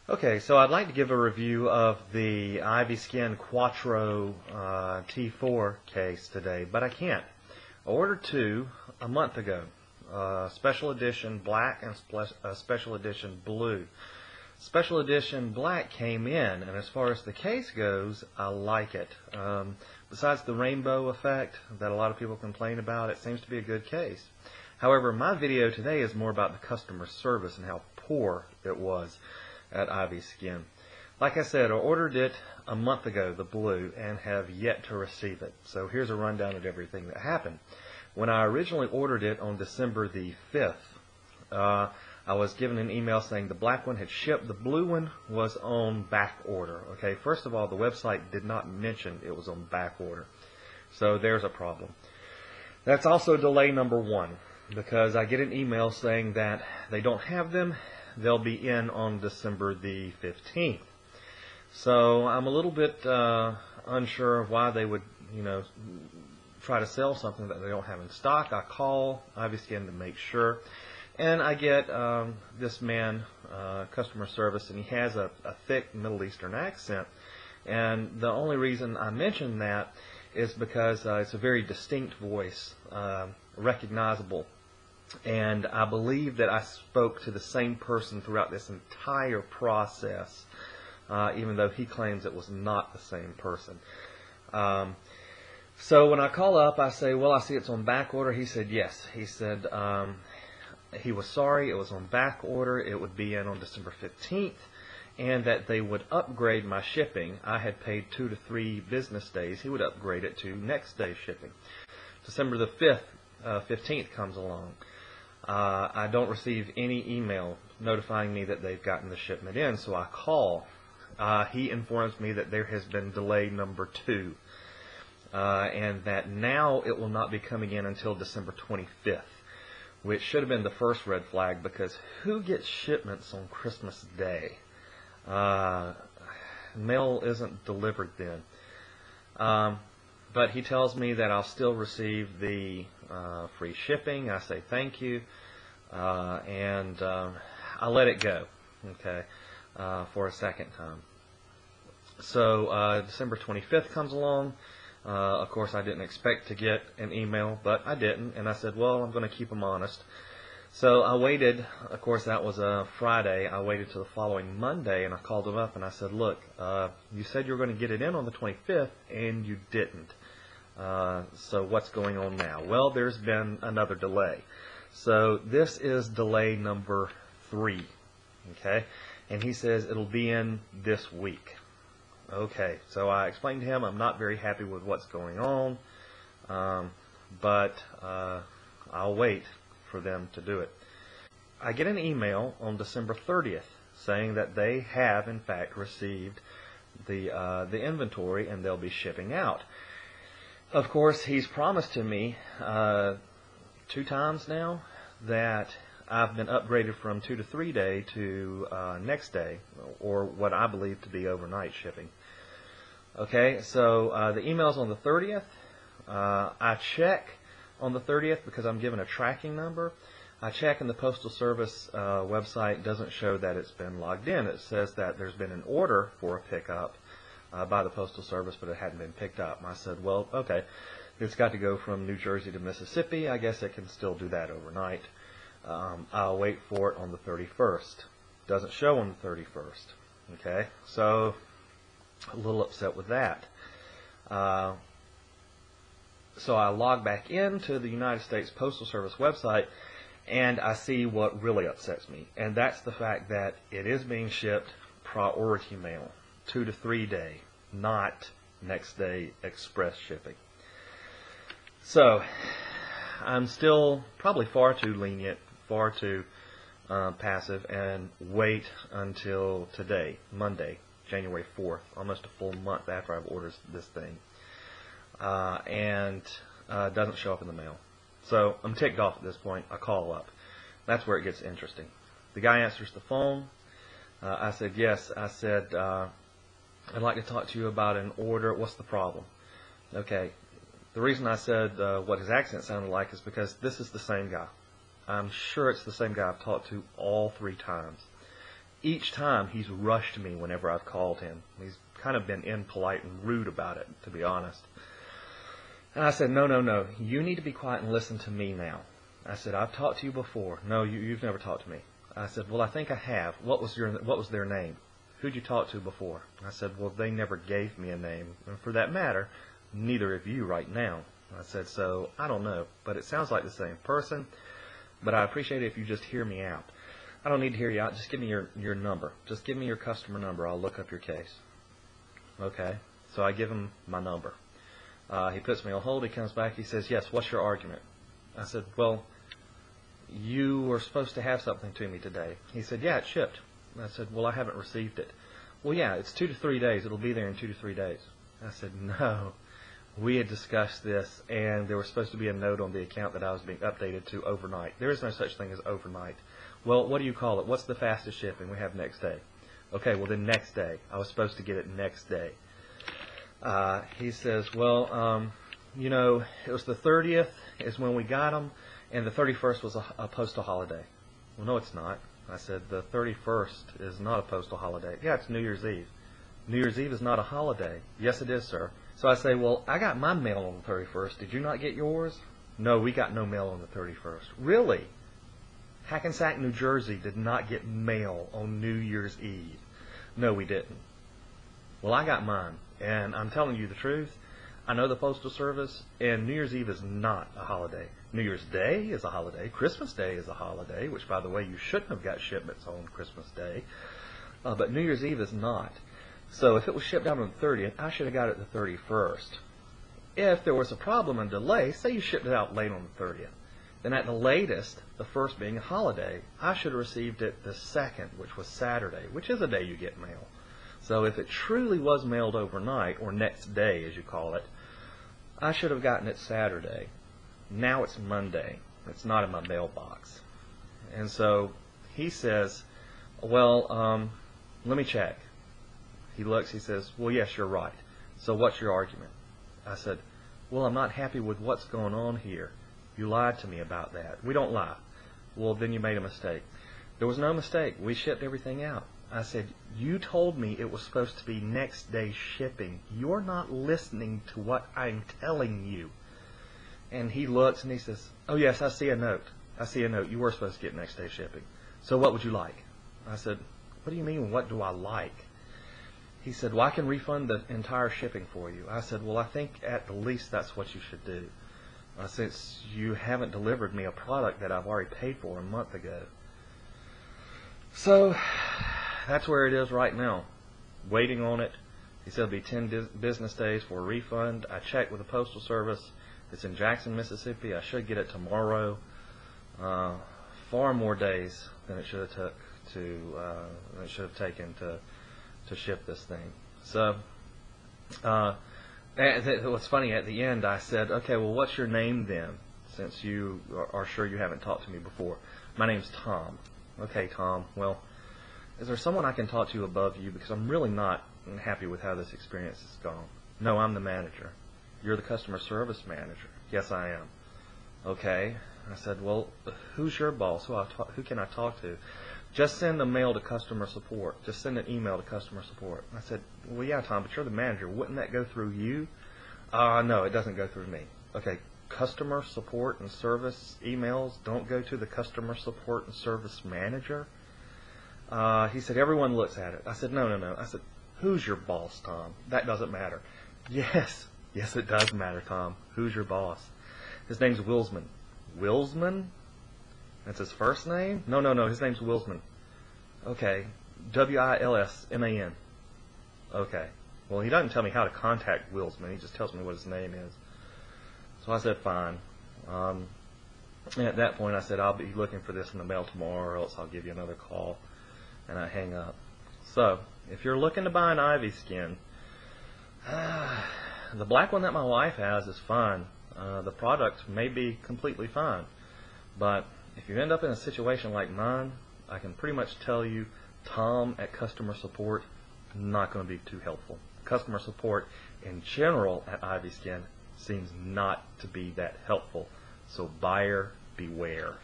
Okay, so I'd like to give a review of the Ivyskin Quattro T4 case today, but I can't. I ordered two a month ago, special edition black and special edition blue. Special edition black came in, and as far as the case goes, I like it. Besides the rainbow effect that a lot of people complain about, it seems to be a good case. However, my video today is more about the customer service and how poor it was at Ivyskin. Like I said, I ordered it a month ago, the blue, and have yet to receive it. So here's a rundown of everything that happened. When I originally ordered it on December the 5th, I was given an email saying the black one had shipped, the blue one was on back order. Okay, first of all, the website did not mention it was on back order. So there's a problem. That's also delay number one, because I get an email saying that they don't have them. They'll be in on December the 15th. So I'm a little bit unsure of why they would, try to sell something that they don't have in stock. I call Ivyskin to make sure, and I get this man, customer service, and he has a thick Middle Eastern accent. And the only reason I mention that is because it's a very distinct voice, recognizable. And I believe that I spoke to the same person throughout this entire process, even though he claims it was not the same person. So when I call up, I say, well, I see it's on back order. He said, yes. He said he was sorry, it was on back order. It would be in on December 15th, and that they would upgrade my shipping. I had paid 2 to 3 business days. He would upgrade it to next day shipping. December the 15th comes along. I don't receive any email notifying me that they've gotten the shipment in, so I call. He informs me that there has been delay number 2, and that now it will not be coming in until December 25th, which should have been the first red flag, because who gets shipments on Christmas Day? Mail isn't delivered then. But he tells me that I'll still receive the free shipping. I say thank you, and I let it go, okay, for a second time. So December 25th comes along. Of course, I didn't expect to get an email, but I didn't, and I said, well, I'm going to keep them honest. So I waited. Of course, that was a Friday. I waited till the following Monday, and I called them up, and I said, look, you said you were going to get it in on the 25th, and you didn't. So what's going on now? Well, there's been another delay. So this is delay number 3, okay? And he says it'll be in this week. Okay, so I explained to him I'm not very happy with what's going on, but I'll wait for them to do it. I get an email on December 30th saying that they have, in fact, received the inventory and they'll be shipping out. Of course, he's promised to me 2 times now that I've been upgraded from 2 to 3 day to next day, or what I believe to be overnight shipping. Okay, so the email's on the 30th. I check on the 30th because I'm given a tracking number. I check, and the Postal Service website doesn't show that it's been logged in. It says that there's been an order for a pickup by the Postal Service, but it hadn't been picked up. And I said, well, okay, it's got to go from New Jersey to Mississippi. I guess it can still do that overnight. I'll wait for it on the 31st. Doesn't show on the 31st. Okay, so a little upset with that. So I log back into the United States Postal Service website, and I see what really upsets me, and that's the fact that it is being shipped priority mail, 2 to 3 day, not next day express shipping. So I'm still probably far too lenient, far too passive, and wait until today, Monday, January 4th, almost a full month after I've ordered this thing, and it doesn't show up in the mail. So I'm ticked off at this point. I call up. That's where it gets interesting. The guy answers the phone. I said, yes. I said, I'd like to talk to you about an order. What's the problem? Okay. The reason I said what his accent sounded like is because this is the same guy. I'm sure it's the same guy I've talked to all 3 times. each time he's rushed me whenever I've called him. He's kind of been impolite and rude about it, to be honest. And I said, no, you need to be quiet and listen to me now. I said, I've talked to you before. No, you've never talked to me. I said, well, I think I have. What was their name? Who'd you talk to before? I said, well, they never gave me a name. And for that matter, neither of you right now. I said, so I don't know, but it sounds like the same person, but I appreciate it if you just hear me out. I don't need to hear you out. Just give me your number. Just give me your customer number. I'll look up your case. Okay. So I give him my number. He puts me on hold. He comes back. He says, yes, what's your argument? I said, well, you were supposed to have something to me today. He said, yeah, it shipped. I said, well, I haven't received it. Well, yeah, it's 2 to 3 days. It'll be there in 2 to 3 days. I said, no. We had discussed this, and there was supposed to be a note on the account that I was being updated to overnight. There is no such thing as overnight. Well, what do you call it? What's the fastest shipping? We have next day. Okay, well, then next day. I was supposed to get it next day. He says, well, it was the 30th is when we got them, and the 31st was a postal holiday. Well, no, it's not. I said, the 31st is not a postal holiday. Yeah, it's New Year's Eve. New Year's Eve is not a holiday. Yes, it is, sir. So I say, well, I got my mail on the 31st. Did you not get yours? No, we got no mail on the 31st. Really? Hackensack, New Jersey did not get mail on New Year's Eve. No, we didn't. Well, I got mine, and I'm telling you the truth. I know the Postal Service, and New Year's Eve is not a holiday. New Year's Day is a holiday. Christmas Day is a holiday, which, by the way, you shouldn't have got shipments on Christmas Day. But New Year's Eve is not. So if it was shipped out on the 30th, I should have got it the 31st. If there was a problem and delay, say you shipped it out late on the 30th, then at the latest, the first being a holiday, I should have received it the 2nd, which was Saturday, which is a day you get mail. So if it truly was mailed overnight, or next day as you call it, I should have gotten it Saturday. Now it's Monday. It's not in my mailbox. And so he says, well, let me check. He looks, he says, well, yes, you're right. So what's your argument? I said, well, I'm not happy with what's going on here. You lied to me about that. We don't lie. Well, then you made a mistake. There was no mistake. We shipped everything out. I said, you told me it was supposed to be next day shipping. You're not listening to what I'm telling you. And he looks and he says, oh, yes, I see a note. I see a note. You were supposed to get next day shipping. So what would you like? I said, what do you mean, what do I like? He said, well, I can refund the entire shipping for you. I said, well, I think at the least that's what you should do, since you haven't delivered me a product that I've already paid for a month ago. So that's where it is right now, waiting on it. He said it'll be 10 business days for a refund. I checked with the Postal Service. It's in Jackson, Mississippi. I should get it tomorrow. Far more days than it should have taken to ship this thing. So what's funny, at the end I said, okay, well, what's your name then, since you are sure you haven't talked to me before? My name's Tom. Okay, Tom, well, is there someone I can talk to above you, because I'm really not happy with how this experience has gone? No, I'm the manager. You're the customer service manager. Yes, I am. Okay. I said, well, who's your boss? Who can I talk to? Just send a mail to customer support. Just send an email to customer support. I said, well, yeah, Tom, but you're the manager. Wouldn't that go through you? No, it doesn't go through me. Okay, customer support and service emails don't go to the customer support and service manager? He said, everyone looks at it. I said, no. I said, who's your boss, Tom? That doesn't matter. Yes, it does matter, Tom. Who's your boss? His name's Wilsman. Wilsman? That's his first name? No, his name's Wilsman. Okay, Wilsman. Okay, well, he doesn't tell me how to contact Wilsman. He just tells me what his name is. So I said, fine. And at that point, I said, I'll be looking for this in the mail tomorrow, or else I'll give you another call. And I hang up. So, if you're looking to buy an Ivyskin, the black one that my wife has is fine. The product may be completely fine. But if you end up in a situation like mine, I can pretty much tell you, Tom at customer support, not going to be too helpful. Customer support in general at Ivyskin seems not to be that helpful. So buyer beware.